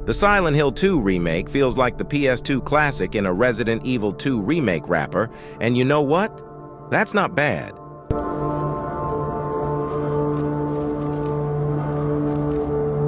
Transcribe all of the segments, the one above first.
The Silent Hill 2 remake feels like the PS2 classic in a Resident Evil 2 remake wrapper, and you know what? That's not bad.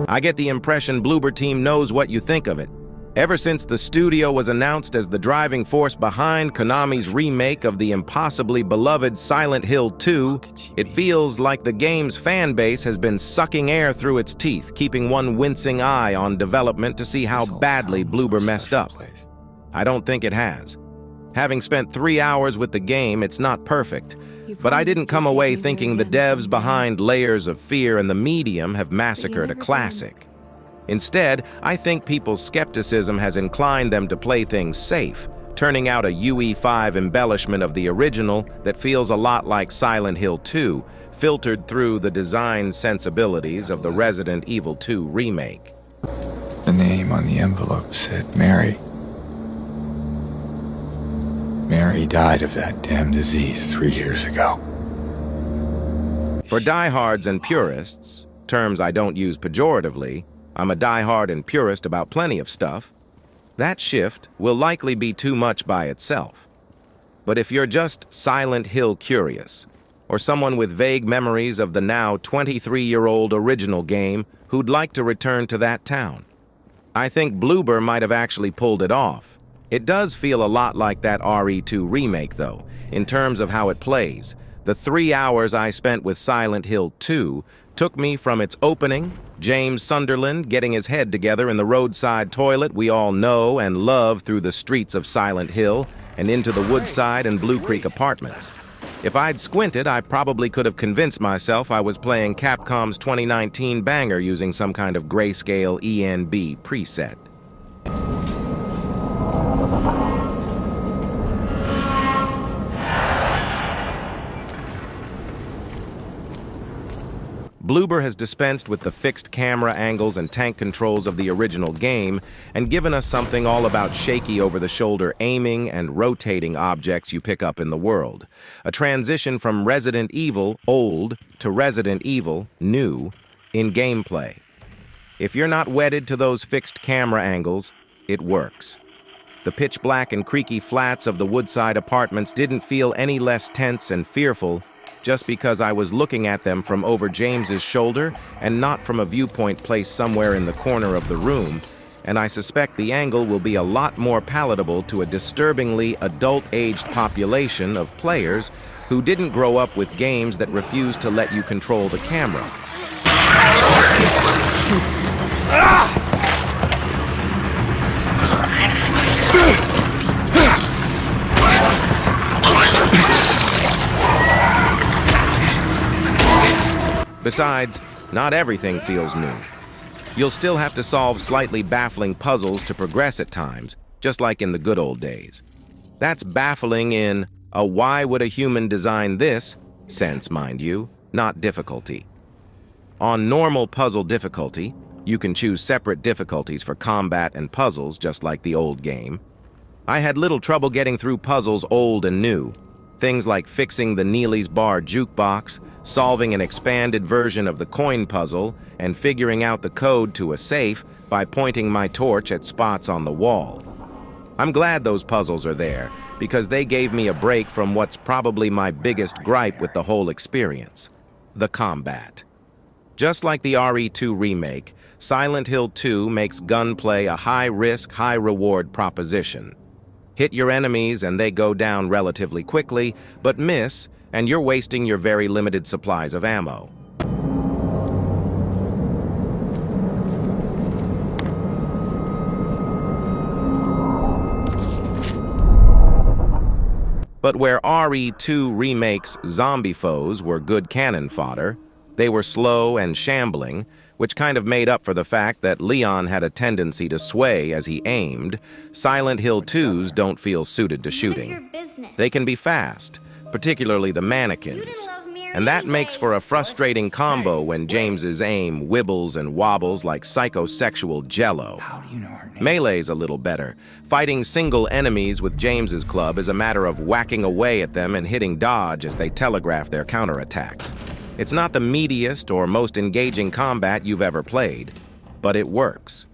I get the impression Bloober Team knows what you think of it. Ever since the studio was announced as the driving force behind Konami's remake of the impossibly beloved Silent Hill 2, it feels like the game's fan base has been sucking air through its teeth, keeping one wincing eye on development to see how badly Bloober messed up. I don't think it has. Having spent 3 hours with the game, it's not perfect, but I didn't come away thinking the devs behind Layers of Fear and the Medium have massacred a classic. Instead, I think people's skepticism has inclined them to play things safe, turning out a UE5 embellishment of the original that feels a lot like Silent Hill 2, filtered through the design sensibilities of the Resident Evil 2 remake. The name on the envelope said Mary. Mary died of that damn disease 3 years ago. For diehards and purists, terms I don't use pejoratively, I'm a diehard and purist about plenty of stuff, that shift will likely be too much by itself. But if you're just Silent Hill curious, or someone with vague memories of the now 23-year-old original game who'd like to return to that town, I think Bloober might have actually pulled it off. It does feel a lot like that RE2 remake, though, in terms of how it plays. The 3 hours I spent with Silent Hill 2 took me from its opening, James Sunderland getting his head together in the roadside toilet we all know and love through the streets of Silent Hill, and into the Woodside and Blue Creek apartments. If I'd squinted, I probably could have convinced myself I was playing Capcom's 2019 banger using some kind of grayscale ENB preset. Bloober has dispensed with the fixed camera angles and tank controls of the original game and given us something all about shaky over-the-shoulder aiming and rotating objects you pick up in the world. A transition from Resident Evil old to Resident Evil new in gameplay. If you're not wedded to those fixed camera angles, it works. The pitch black and creaky flats of the Woodside apartments didn't feel any less tense and fearful just because I was looking at them from over James's shoulder and not from a viewpoint placed somewhere in the corner of the room, and I suspect the angle will be a lot more palatable to a disturbingly adult-aged population of players who didn't grow up with games that refuse to let you control the camera. Besides, not everything feels new. You'll still have to solve slightly baffling puzzles to progress at times, just like in the good old days. That's baffling in a why would a human design this sense, mind you, not difficulty. On normal puzzle difficulty, you can choose separate difficulties for combat and puzzles, just like the old game. I had little trouble getting through puzzles old and new. Things like fixing the Neely's Bar jukebox, solving an expanded version of the coin puzzle, and figuring out the code to a safe by pointing my torch at spots on the wall. I'm glad those puzzles are there, because they gave me a break from what's probably my biggest gripe with the whole experience: the combat. Just like the RE2 remake, Silent Hill 2 makes gunplay a high-risk, high-reward proposition. Hit your enemies and they go down relatively quickly, but miss, and you're wasting your very limited supplies of ammo. But where RE2 Remake's zombie foes were good cannon fodder, they were slow and shambling, which kind of made up for the fact that Leon had a tendency to sway as he aimed. Silent Hill 2s don't feel suited to shooting. They can be fast, particularly the mannequins. And that makes for a frustrating combo when James's aim wibbles and wobbles like psychosexual jello. Melee's a little better. Fighting single enemies with James's club is a matter of whacking away at them and hitting dodge as they telegraph their counterattacks. It's not the meatiest or most engaging combat you've ever played, but it works.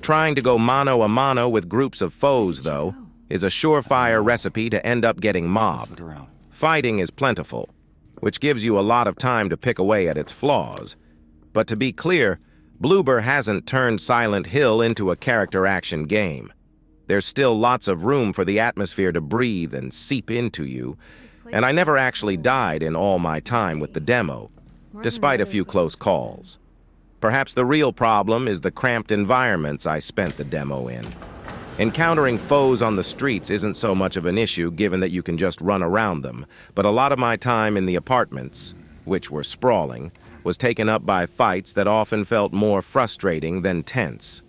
Trying to go mano a mano with groups of foes, though, is a surefire recipe to end up getting mobbed. Fighting is plentiful, which gives you a lot of time to pick away at its flaws. But to be clear, Bloober hasn't turned Silent Hill into a character action game. There's still lots of room for the atmosphere to breathe and seep into you, and I never actually died in all my time with the demo, despite a few close calls. Perhaps the real problem is the cramped environments I spent the demo in. Encountering foes on the streets isn't so much of an issue given that you can just run around them, but a lot of my time in the apartments, which were sprawling, was taken up by fights that often felt more frustrating than tense.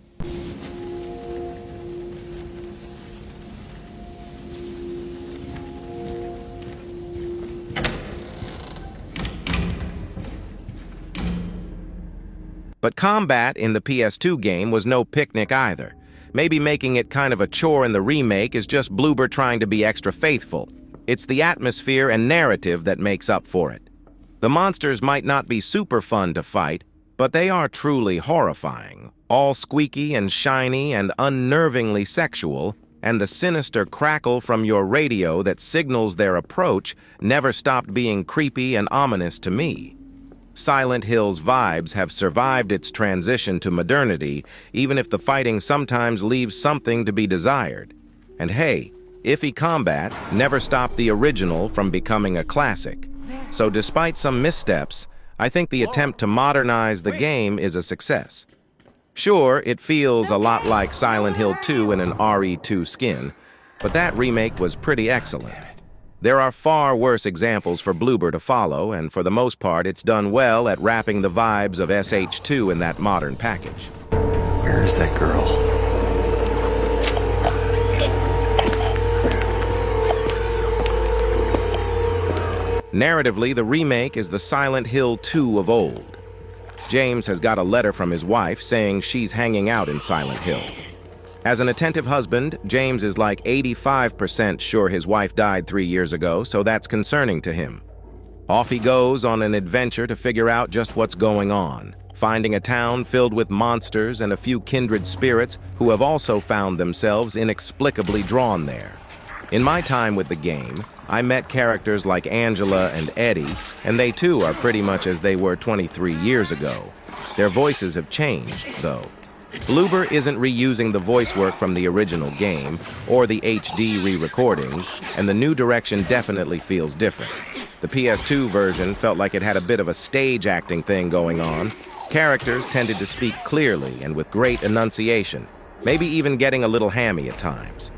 But combat in the PS2 game was no picnic either. Maybe making it kind of a chore in the remake is just Bloober trying to be extra faithful. It's the atmosphere and narrative that makes up for it. The monsters might not be super fun to fight, but they are truly horrifying, all squeaky and shiny and unnervingly sexual, and the sinister crackle from your radio that signals their approach never stopped being creepy and ominous to me. Silent Hill's vibes have survived its transition to modernity, even if the fighting sometimes leaves something to be desired. And hey, iffy combat never stopped the original from becoming a classic. So despite some missteps, I think the attempt to modernize the game is a success. Sure, it feels a lot like Silent Hill 2 in an RE2 skin, but that remake was pretty excellent. There are far worse examples for Bloober to follow, and for the most part, it's done well at wrapping the vibes of SH2 in that modern package. Where is that girl? Narratively, the remake is the Silent Hill 2 of old. James has got a letter from his wife saying she's hanging out in Silent Hill. As an attentive husband, James is like 85% sure his wife died 3 years ago, so that's concerning to him. Off he goes on an adventure to figure out just what's going on, finding a town filled with monsters and a few kindred spirits who have also found themselves inexplicably drawn there. In my time with the game, I met characters like Angela and Eddie, and they too are pretty much as they were 23 years ago. Their voices have changed, though. Bloober isn't reusing the voice work from the original game or the HD re-recordings, and the new direction definitely feels different. The PS2 version felt like it had a bit of a stage acting thing going on. Characters tended to speak clearly and with great enunciation, maybe even getting a little hammy at times.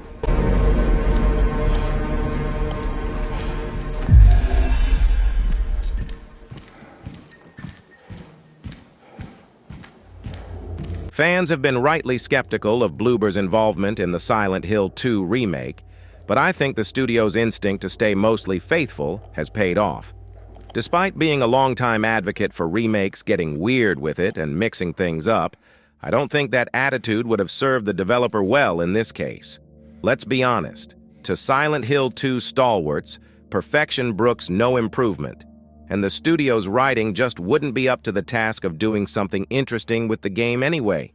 Fans have been rightly skeptical of Bloober's involvement in the Silent Hill 2 remake, but I think the studio's instinct to stay mostly faithful has paid off. Despite being a longtime advocate for remakes getting weird with it and mixing things up, I don't think that attitude would have served the developer well in this case. Let's be honest, to Silent Hill 2 stalwarts, perfection brooks no improvement, and the studio's writing just wouldn't be up to the task of doing something interesting with the game anyway.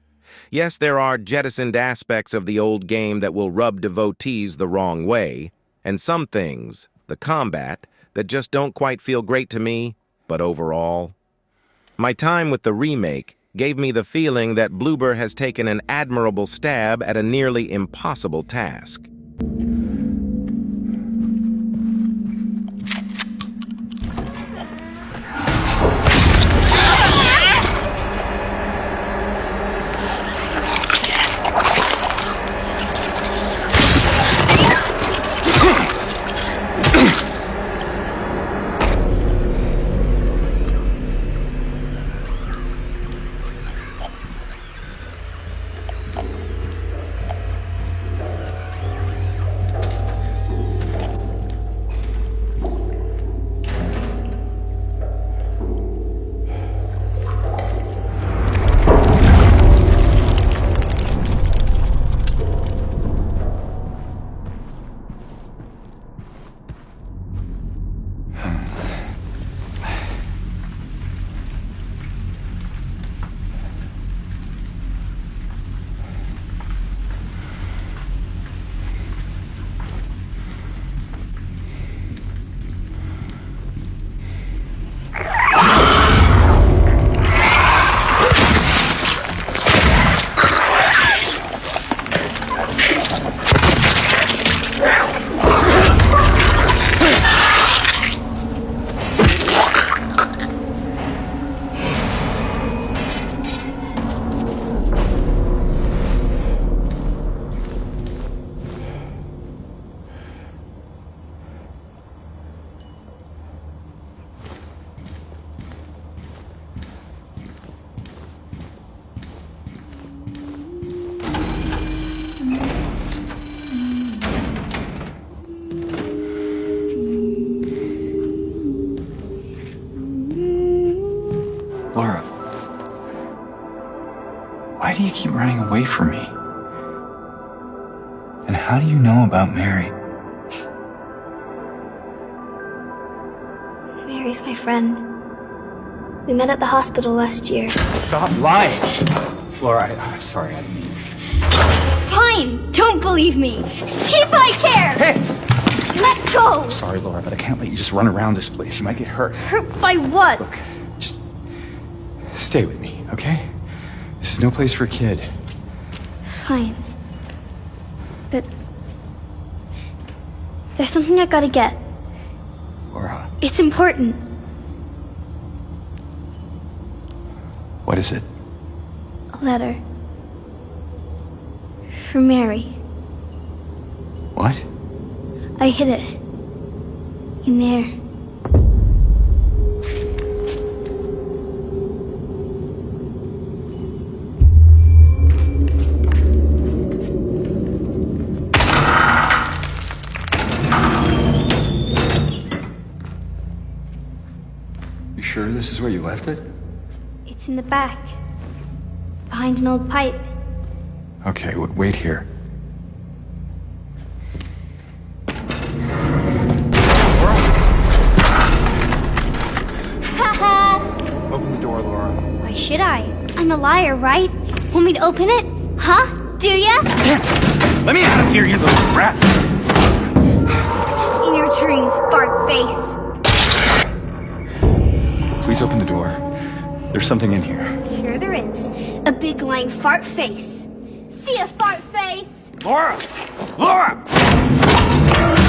Yes, there are jettisoned aspects of the old game that will rub devotees the wrong way, and some things, the combat, that just don't quite feel great to me, but overall. My time with the remake gave me the feeling that Bloober has taken an admirable stab at a nearly impossible task. Laura, why do you keep running away from me? And how do you know about Mary? Mary's my friend. We met at the hospital last year. Stop lying! Laura, I'm sorry, I didn't mean... Fine! Don't believe me! See if I care! Hey! Let go! Sorry, Laura, but I can't let you just run around this place. You might get hurt. Hurt by what? Look, just stay with me, okay? This is no place for a kid. Fine. But... there's something I gotta get. Laura, It's important. what is it? A letter. For Mary. What? I hid it. In there. You sure this is where you left it? It's in the back. Behind an old pipe. Okay, wait here. Haha! Open the door, Laura. Why should I? I'm a liar, right? Want me to open it? Huh? Do ya? Let me out of here, you little brat! In your dreams, fart face. Please open the door. There's something in here. Sure there is. A big lying fart face. See ya, fart face! Laura! Laura!